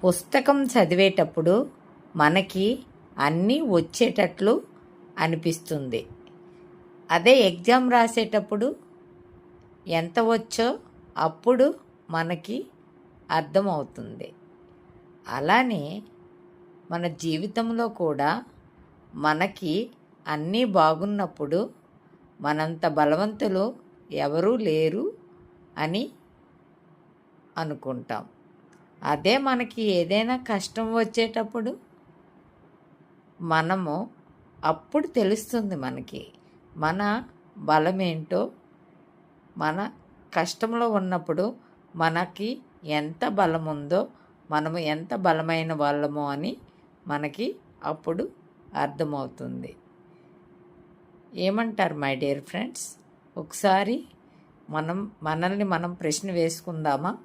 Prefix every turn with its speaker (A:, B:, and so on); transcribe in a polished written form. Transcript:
A: పుస్తకం చదివేటప్పుడు మనకి అన్నీ వచ్చేటట్లు అనిపిస్తుంది. అదే ఎగ్జామ్ రాసేటప్పుడు ఎంత వచ్చో అప్పుడు మనకి అర్థమవుతుంది. అలానే మన జీవితంలో కూడా మనకి అన్నీ బాగున్నప్పుడు మనంత బలవంతులు ఎవరూ లేరు అని అనుకుంటాం. అదే మనకి ఏదైనా కష్టం వచ్చేటప్పుడు మనము అప్పుడు తెలుస్తుంది మనకి మన బలమేంటో. మన కష్టంలో ఉన్నప్పుడు మనకి ఎంత బలం ఉందో, మనము ఎంత బలమైన వాళ్ళమో అని మనకి అప్పుడు అర్థమవుతుంది. ఏమంటారు మై డియర్ ఫ్రెండ్స్? ఒకసారి మనల్ని మనం ప్రశ్న వేసుకుందామా?